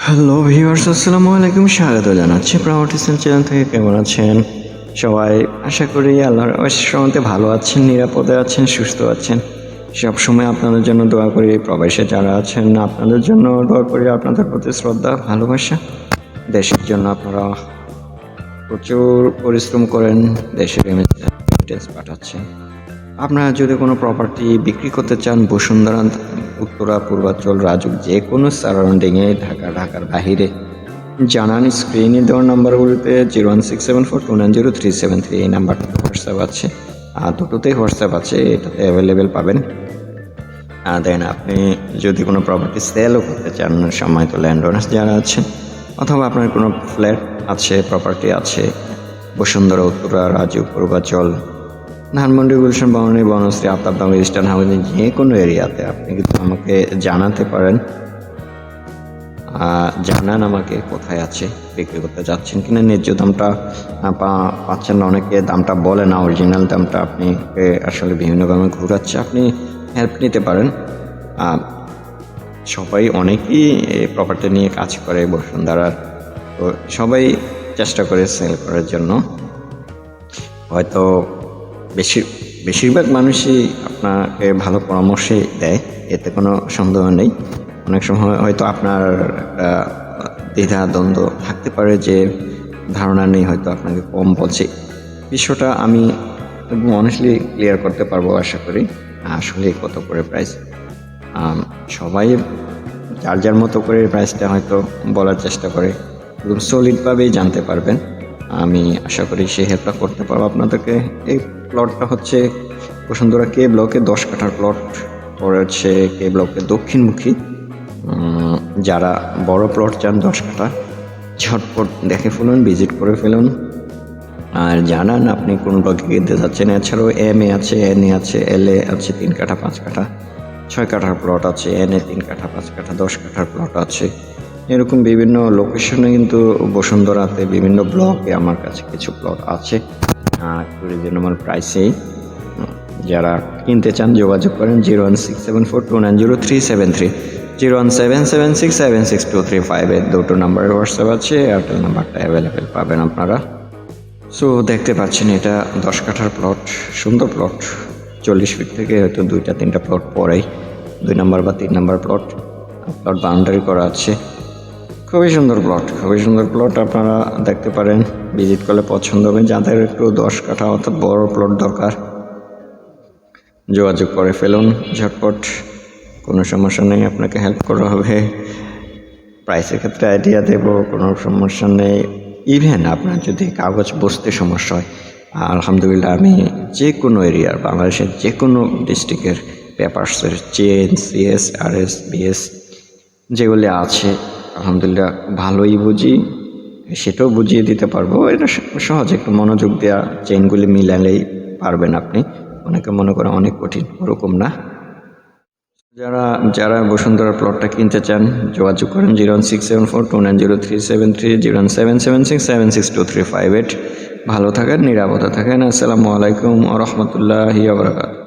Hello viewers, আসসালামু আলাইকুম। স্বাগত জানাচ্ছি প্রপার্টি সেল চ্যানেল থেকে। কেমন আছেন সবাই? আশা করি আল্লাহর অশেষ রহমতে ভালো আছেন, নিরাপদে আছেন, সুস্থ আছেন। সবসময় আপনাদের জন্য দোয়া করি। প্রবাসে যারা আছেন আপনাদের জন্য দোয়া করি। আপনাদের প্রতি শ্রদ্ধা, ভালোবাসা। দেশের জন্য আপনারা প্রচুর পরিশ্রম করেন, দেশের রেমিটেন্স পাঠাচ্ছেন। আপনারা যদি কোনো প্রপার্টি বিক্রি করতে চান, বসুন্ধরা, উত্তরা, পূর্বাঞ্চল, রাজুক, যে কোনো সারাউন্ডিংয়ে, ঢাকার বাহিরে, জানান। স্ক্রিনে দেওয়ার নাম্বারগুলিতে 01674290373 এই নাম্বারটাতে হোয়াটসঅ্যাপ আছে, আর দুটোতেই হোয়াটসঅ্যাপ আছে, এটাতে অ্যাভেলেবেল পাবেন। দেন আপনি যদি কোনো প্রপার্টি সেলও করতে চান, সম্মানিত ল্যান্ড ওনার্স যারা আছেন, অথবা আপনার কোনো ফ্ল্যাট আছে, প্রপার্টি আছে বসুন্ধরা, উত্তরা, রাজুক, পূর্বাঞ্চল, ধানমন্ডি, গুলশান, বনানী, বনশ্রী, আফতাবনগর, ইস্টার্ন হাউজিং, যে কোনো এরিয়াতে আপনি কিন্তু আমাকে জানাতে পারেন। জানান আমাকে কোথায় আছে, বিক্রি করতে যাচ্ছেন কিনা, ন্যায্য দামটা পাচ্ছেন না। অনেকে দামটা বলে না, অরিজিনাল দামটা আপনি আসলে বিভিন্নভাবে ঘুরাচ্ছে, আপনি হেল্প নিতে পারেন। সবাই অনেকেই প্রপার্টি নিয়ে কাজ করে বসুন্ধরার, তো সবাই চেষ্টা করে সেল করার জন্য। হয়তো বেশিরভাগ মানুষই আপনাকে ভালো পরামর্শই দেয়, এতে কোনো সন্দেহ নেই। অনেক সময় হয়তো আপনার একটা দ্বিধা দ্বন্দ্ব থাকতে পারে, যে ধারণা নেই, হয়তো আপনাকে কম বলছে। বিষয়টা আমি একদম অনেস্টলি ক্লিয়ার করতে পারবো আশা করি। আসলে কত করে প্রাইস, সবাই যার যার মতো করে প্রাইসটা হয়তো বলার চেষ্টা করে, একদম সলিডভাবেই জানতে পারবেন। আমি আশা করি সেই হেল্পটা করতে পারবো আপনাদেরকে। এই প্লটটা হচ্ছে বসুন্ধরা কে ব্লকে 10 কাঠার প্লট পরে হচ্ছে কে ব্লকে দক্ষিণমুখী। যারা বড় প্লট চান 10 কাঠা, ঝটপট দেখে ফেলুন, ভিজিট করে ফেলুন, আর জানান আপনি কোন ব্লকে কিনতে যাচ্ছেন। এছাড়াও MA আছে, NA আছে, LA আছে, 3 কাঠা, 5 কাঠা, 6 কাঠার প্লট আছে, NA 3 কাঠা, 5 কাঠা, 10 কাঠার প্লট আছে। এরকম বিভিন্ন লোকেশনে কিন্তু বসুন্ধরাতে বিভিন্ন ব্লকে আমার কাছে কিছু প্লট আছে, একটু রিজনেবল প্রাইসেই। যারা কিনতে চান যোগাযোগ করেন 01674290373, 01776762358 দুটো নাম্বারের হোয়াটসঅ্যাপ আছে, এয়ারটেল নাম্বারটা অ্যাভেলেবেল পাবেন আপনারা। সো দেখতে পাচ্ছেন এটা 10 কাঠার প্লট, সুন্দর প্লট। 40 ফিট থেকে হয়তো 2-3টা প্লট পরেই 2 নাম্বার বা 3 নাম্বার প্লট বাউন্ডারি করা আছে। খুবই সুন্দর প্লট, খুবই সুন্দর প্লট। আপনারা দেখতে পারেন, ভিজিট করলে পছন্দ হবে। যাদের একটু 10 কাঠা অর্থাৎ বড় প্লট দরকার, যোগাযোগ করে ফেলুন ঝটপট, কোনো সমস্যা নেই, আপনাকে হেল্প করা হবে। প্রাইসের ক্ষেত্রে আইডিয়া দেব, কোনো সমস্যা নেই। ইভেন আপনার যদি কাগজ বসতে সমস্যা হয়, আলহামদুলিল্লাহ আমি যে কোনো এরিয়ার, বাংলাদেশের যে কোনো ডিস্ট্রিক্টের পেপারসের চেন, CS, RS, BS যেগুলি আছে, আলহামদুলিল্লাহ ভালোই বুঝি, সেটাও বুঝিয়ে দিতে পারবো। এটা সহজ, একটু মনোযোগ দেওয়া, চেনগুলি মিলালেই পারবেন আপনি। অনেকে মনে করেন অনেক কঠিন, ওরকম না। যারা বসুন্ধরা প্লটটা কিনতে চান যোগাযোগ করেন 01674290373, 01776762358। ভালো থাকেন, নিরাপদে থাকেন। আসসালামু আলাইকুম ওয়া রাহমাতুল্লাহি ওয়া বারাকাতুহু।